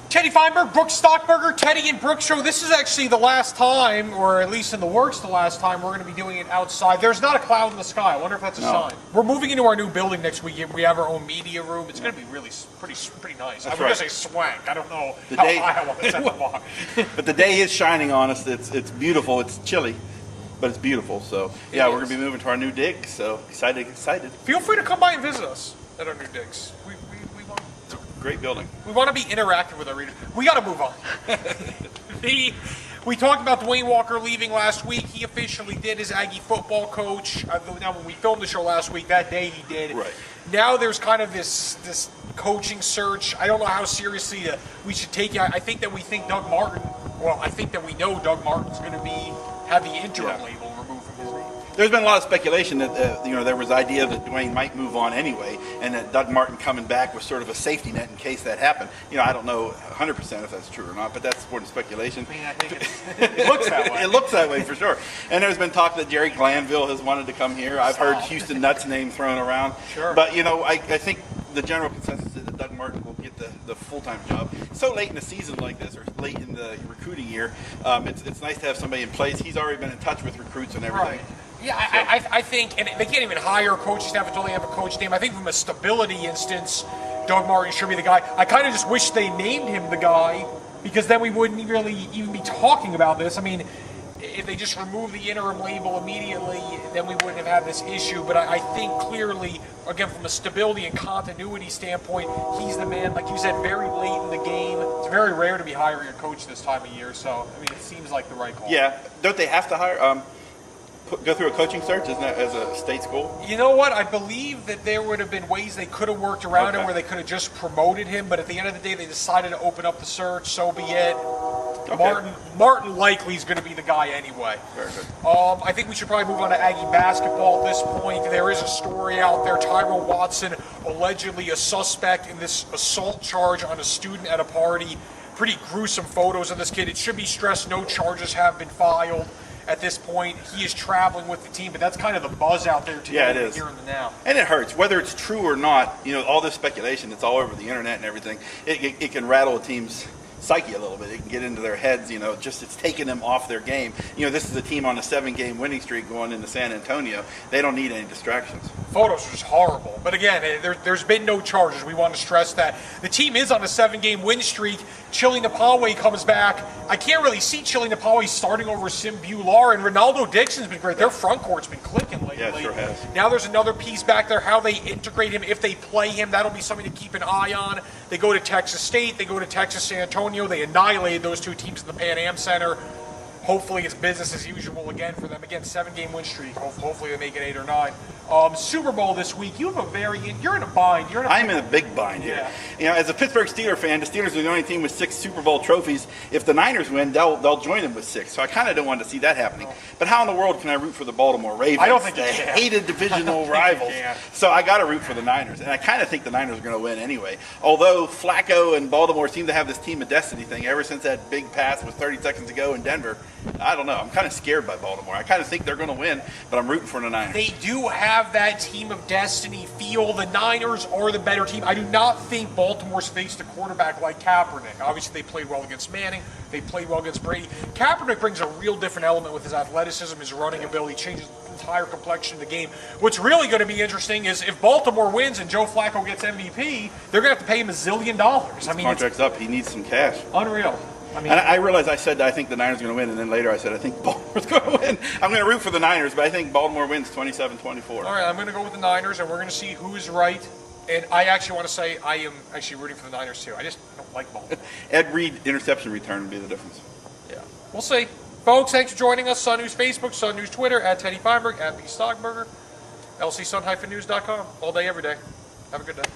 Teddy Feinberg, Brook Stockburger, Teddy and Brook Show. This is actually the last time, or at least in the works the last time, we're going to be doing it outside. There's not a cloud in the sky. I wonder if that's a sign. We're moving into our new building next week. We have our own media room. It's going to be really pretty nice. I'm going to say swank. I don't know how high I want to set the bar. But the day is shining on us. It's beautiful. It's chilly, but it's beautiful. So yeah, we're going to be moving to our new dig. So excited. Feel free to come by and visit us at our new digs. Great building. We want to be interactive with our readers. We got to move on. We talked about Dwayne Walker leaving last week. He officially did as Aggie football coach. Now, when we filmed the show last week, that day he did. Right. Now there's kind of this coaching search. I don't know how seriously we should take it. I think that we think Doug Martin. Well, I think that we know Doug Martin's going to have the interim label removed from his name. There's been a lot of speculation that there was idea that Dwayne might move on anyway, and that Doug Martin coming back was sort of a safety net in case that happened. I don't know 100% if that's true or not, but that's more than speculation. I mean, I think it looks that way. It looks that way for sure. And there's been talk that Jerry Glanville has wanted to come here. I've heard Houston Nutt's name thrown around. Sure. But I think the general consensus is that Doug Martin will get the full-time job. So late in the season like this, or late in the recruiting year, it's nice to have somebody in place. He's already been in touch with recruits and everything. Right. Yeah, I think, and they can't even hire a coaching staff until they have a coach name. I think from a stability instance, Doug Martin should be the guy. I kind of just wish they named him the guy, because then we wouldn't really even be talking about this. I mean, if they just remove the interim label immediately, then we wouldn't have had this issue. But I think clearly, again, from a stability and continuity standpoint, he's the man. Like you said, very late in the game. It's very rare to be hiring a coach this time of year. So, I mean, it seems like the right call. Yeah. Don't they have to hire... go through a coaching search, isn't that as a state school? You know what? I believe that there would have been ways they could have worked around it where they could have just promoted him, but at the end of the day, they decided to open up the search, so be it. Okay. Martin likely is going to be the guy anyway. Very good. I think we should probably move on to Aggie basketball at this point. There is a story out there. Tyrell Watson, allegedly a suspect in this assault charge on a student at a party. Pretty gruesome photos of this kid. It should be stressed no charges have been filed. At this point, he is traveling with the team, but that's kind of the buzz out there today. Yeah, it is. Here and the now. And it hurts. Whether it's true or not, all this speculation that's all over the internet and everything, it can rattle a team's psyche a little bit. It can get into their heads, just it's taking them off their game. This is a team on a 7-game winning streak going into San Antonio. They don't need any distractions. Photos are just horrible. But again, there's been no charges. We want to stress that. The team is on a 7-game win streak. Chili Napawe comes back. I can't really see Chili Napawe starting over Sim Bular, and Ronaldo Dixon's been great. Their front court's been clicking lately. Yeah, it sure has. Now there's another piece back there, how they integrate him. If they play him, that'll be something to keep an eye on. They go to Texas State. They go to Texas San Antonio. They annihilated those two teams in the Pan Am Center. Hopefully it's business as usual again for them. Again, 7-game win streak. Hopefully they make it 8 or 9. Super Bowl this week. You're in a bind. I'm in a big bind here. Yeah. As a Pittsburgh Steelers fan, the Steelers are the only team with 6 Super Bowl trophies. If the Niners win, they'll join them with 6. So I kind of don't want to see that happening. No. But how in the world can I root for the Baltimore Ravens? I don't think they you can. hated divisional rivals. So I got to root for the Niners, and I kind of think the Niners are going to win anyway. Although Flacco and Baltimore seem to have this team of destiny thing ever since that big pass with 30 seconds to go in Denver. I don't know. I'm kind of scared by Baltimore. I kind of think they're going to win, but I'm rooting for the Niners. They do have that team of destiny feel. The Niners are the better team. I do not think Baltimore's faced a quarterback like Kaepernick. Obviously, they played well against Manning. They played well against Brady. Kaepernick brings a real different element with his athleticism, his running ability, changes the entire complexion of the game. What's really going to be interesting is if Baltimore wins and Joe Flacco gets MVP, they're going to have to pay him $1 zillion. His contract's up. He needs some cash. Unreal. And I realized I said I think the Niners are going to win, and then later I said I think Baltimore's going to win. I'm going to root for the Niners, but I think Baltimore wins 27-24. All right, I'm going to go with the Niners, and we're going to see who is right. And I actually want to say I am actually rooting for the Niners, too. I just don't like Baltimore. Ed Reed interception return would be the difference. Yeah. We'll see. Folks, thanks for joining us. Sun News Facebook, Sun News Twitter, at Teddy Feinberg, at the Stockburger, lcsun-news.com. All day, every day. Have a good day.